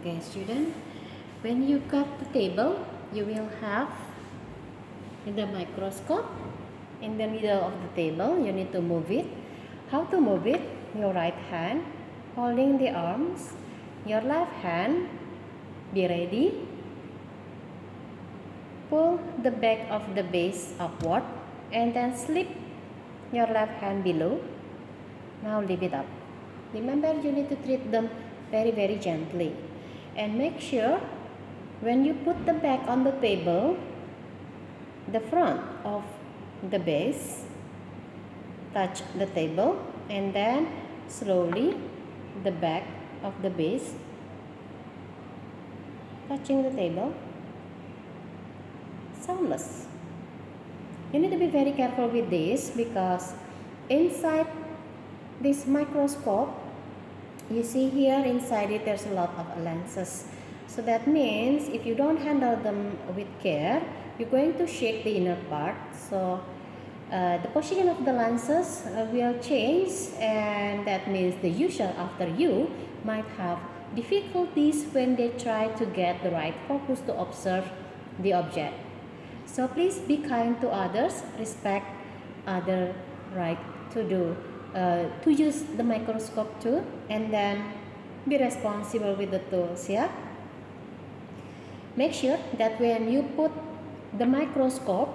Okay, student, when you cut the table, you will have the microscope in the middle of the table. You need to move it. How to move it? Your right hand holding the arms, your left hand be ready. Pull the back of the base upward and then slip your left hand below. Now lift it up. Remember, you need to treat them very gently. And make sure when you put the back on the table, the front of the base touch the table, and then slowly the back of the base touching the table, soundless. You need to be very careful with this because inside this microscope, you see here inside it there's a lot of lenses. So that means if you don't handle them with care, you're going to shake the inner part. So the position of the lenses will change, and that means the user after you might have difficulties when they try to get the right focus to observe the object. So please be kind to others, respect other right to use the microscope too, and then be responsible with the tools. Yeah. Make sure that when you put the microscope,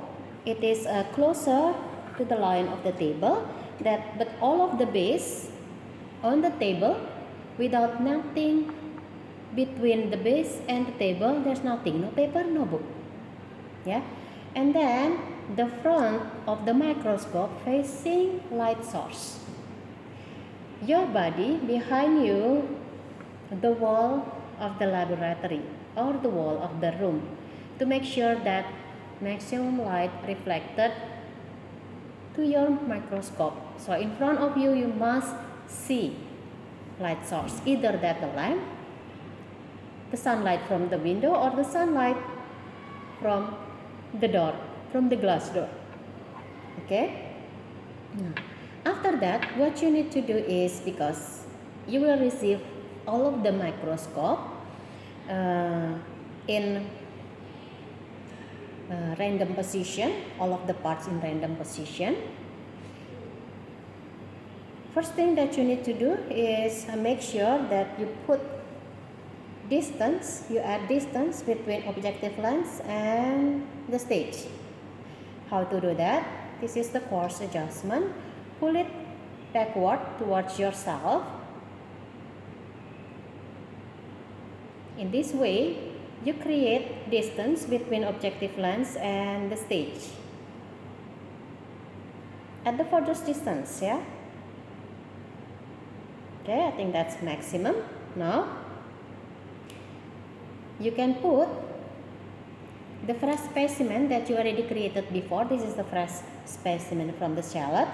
it is closer to the line of the table, but all of the base on the table, without nothing between the base and the table, there's nothing, no paper, no book. Yeah. And then the front of the microscope facing light source. Your body behind you, the wall of the laboratory or the wall of the room, to make sure that maximum light reflected to your microscope. So in front of you, you must see light source, either that the lamp, the sunlight from the window, or the sunlight from the door, from the glass door. Okay. After that, what you need to do is, because you will receive all of the microscope in random position, all of the parts in random position. First thing that you need to do is make sure that you put distance, you add distance between objective lens and the stage. How to do that? This is the coarse adjustment. Pull it backward towards yourself. In this way, you create distance between objective lens and the stage at the furthest distance. Yeah. Okay, I think that's maximum. Now you can put the fresh specimen that you already created before. This is the fresh specimen from the shallot,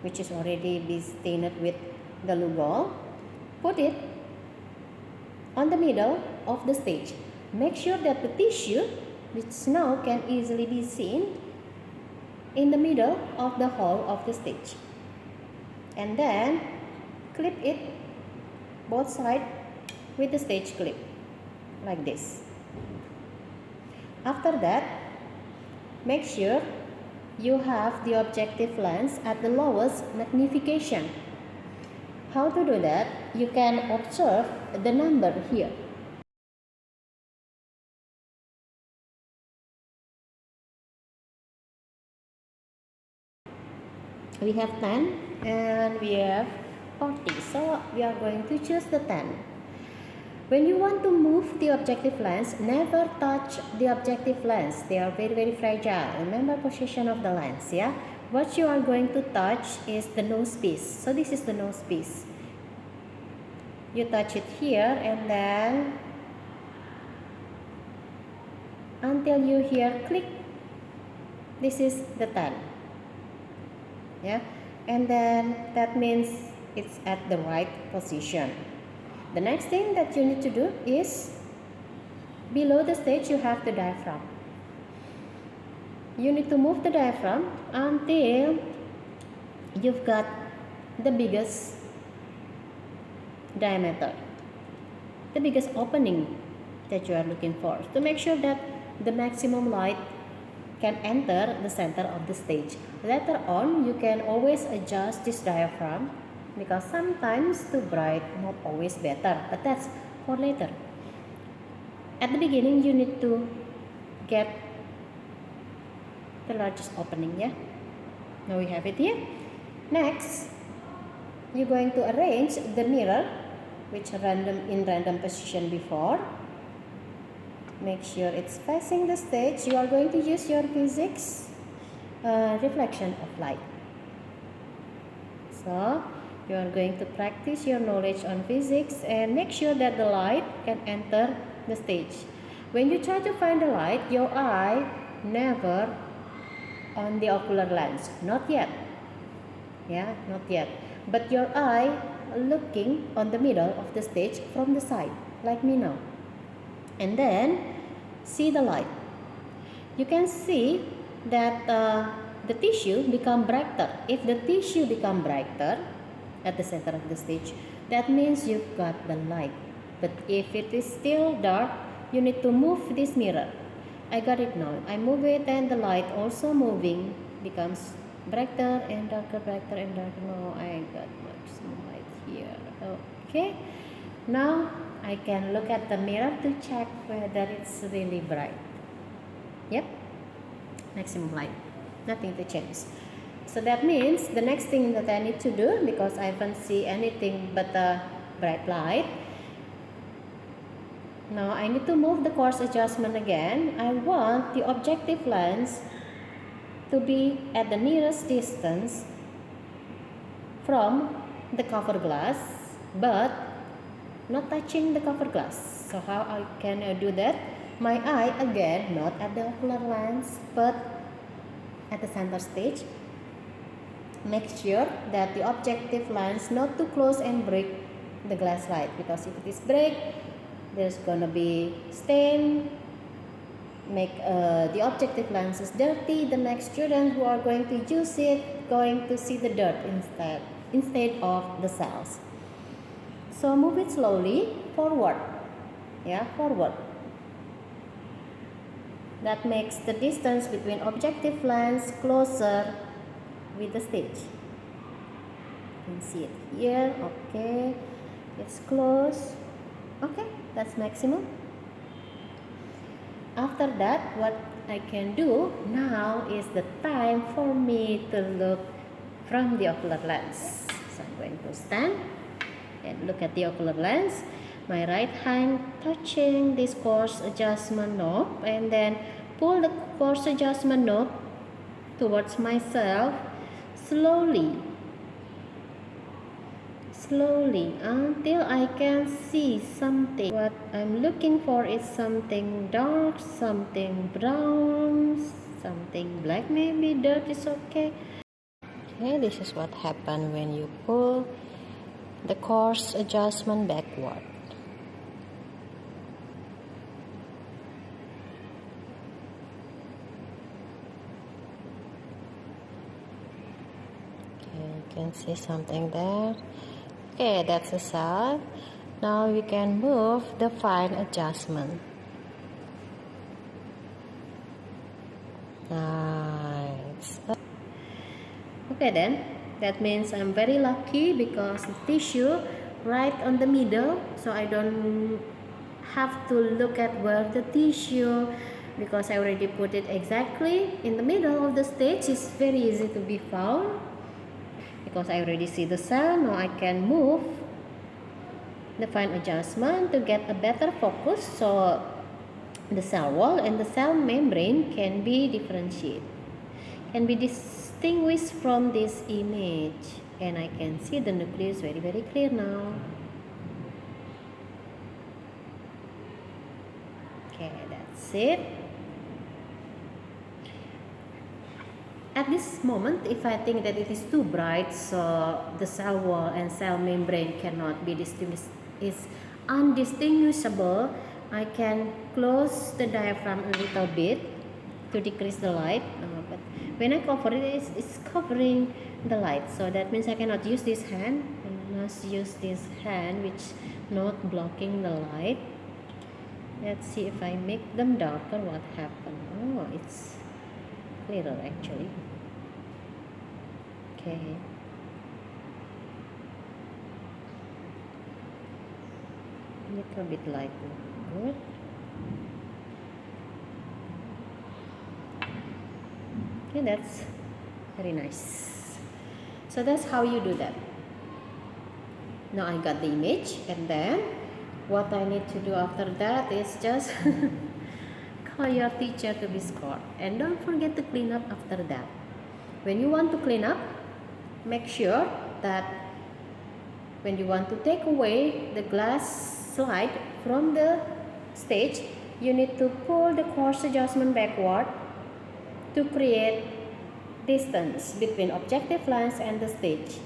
which is already be stained with the Lugol. Put it on the middle of the stage. Make sure that the tissue, which now can easily be seen, in the middle of the hole of the stage. And then clip it both sides with the stage clip, like this. After that, make sure you have the objective lens at the lowest magnification. How to do that? You can observe the number here. We have 10 and we have 40. So we are going to choose the 10. When you want to move the objective lens, never touch the objective lens. They are very fragile. Remember position of the lens. Yeah. What you are going to touch is the nose piece. So this is the nose piece. You touch it here and then until you hear click. This is the 10. Yeah, and then that means it's at the right position. The next thing that you need to do is below the stage you have the diaphragm. You need to move the diaphragm until you've got the biggest diameter. the biggest opening that you are looking for, to make sure that the maximum light can enter the center of the stage. Later on, you can always adjust this diaphragm, because sometimes too bright not always better, but that's for later. At the beginning, you need to get the largest opening, yeah. Now we have it here. Next, you're going to arrange the mirror, which in random position before. Make sure it's facing the stage. You are going to use your physics reflection of light. So you are going to practice your knowledge on physics and make sure that the light can enter the stage. When you try to find the light, your eye never on the ocular lens, not yet. Yeah, not yet. But your eye looking on the middle of the stage from the side, like me now. And then see the light. You can see that the tissue become brighter. If the tissue become brighter at the center of the stage, that means you've got the light. But if it is still dark, you need to move this mirror. I got it now. I move it and the light also moving becomes brighter and darker, brighter and darker. Now I got maximum light here. Okay. Now I can look at the mirror to check whether it's really bright. Yep. Maximum light. Nothing to change. So that means the next thing that I need to do, because I don't see anything but a bright light. Now I need to move the coarse adjustment again. I want the objective lens to be at the nearest distance from the cover glass, but not touching the cover glass. So how I can do that? My eye again, not at the ocular lens, but at the center stage. Make sure that the objective lens not too close and break the glass light, because if it is break, there's gonna be stain, make the objective lenses dirty. The next student who are going to use it going to see the dirt instead of the cells. So move it slowly forward. Yeah, forward. That makes the distance between objective lens closer with the stage. You can see it here. Okay, it's close. Okay, that's maximum. After that, what I can do now is the time for me to look from the ocular lens. So I'm going to stand and look at the ocular lens. My right hand touching this coarse adjustment knob, and then pull the coarse adjustment knob towards myself slowly until I can see something. What I'm looking for is something dark, something brown, something black, maybe dirt is okay. Okay, this is what happened when you pull the coarse adjustment backward. Okay, you can see something there. Okay, that's a cell. Now you can move the fine adjustment. Nice. Okay then, that means I'm very lucky because the tissue right on the middle, so I don't have to look at where the tissue, because I already put it exactly in the middle of the stage. It's very easy to be found because I already see the cell. Now I can move the fine adjustment to get a better focus, so the cell wall and the cell membrane can be differentiated, can be distinguished from this image, and I can see the nucleus very clear now. Okay, that's it. At this moment, if I think that it is too bright, so the cell wall and cell membrane cannot be distinguished, is undistinguishable, I can close the diaphragm a little bit to decrease the light. But when I cover it, it's covering the light, so that means I cannot use this hand. must use this hand which not blocking the light. Let's see if I make them darker, what happened. Oh, it's clearer actually. Okay. Little bit light. Good. Okay, that's very nice. So that's how you do that. Now I got the image, and then what I need to do after that is just call your teacher to be scored, and don't forget to clean up after that. When you want to clean up, make sure that when you want to take away the glass slide from the stage, you need to pull the course adjustment backward to create distance between objective lens and the stage.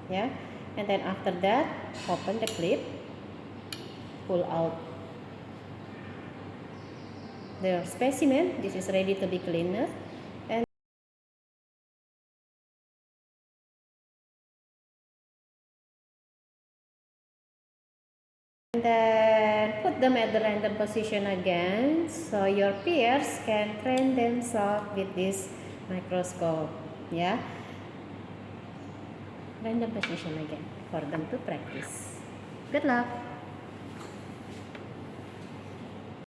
Yeah, and then after that, open the clip, pull out the specimen. This is ready to be cleaned, and then put them at the random position again, so your peers can train themselves with this microscope. Yeah, random position again for them to practice. Good luck.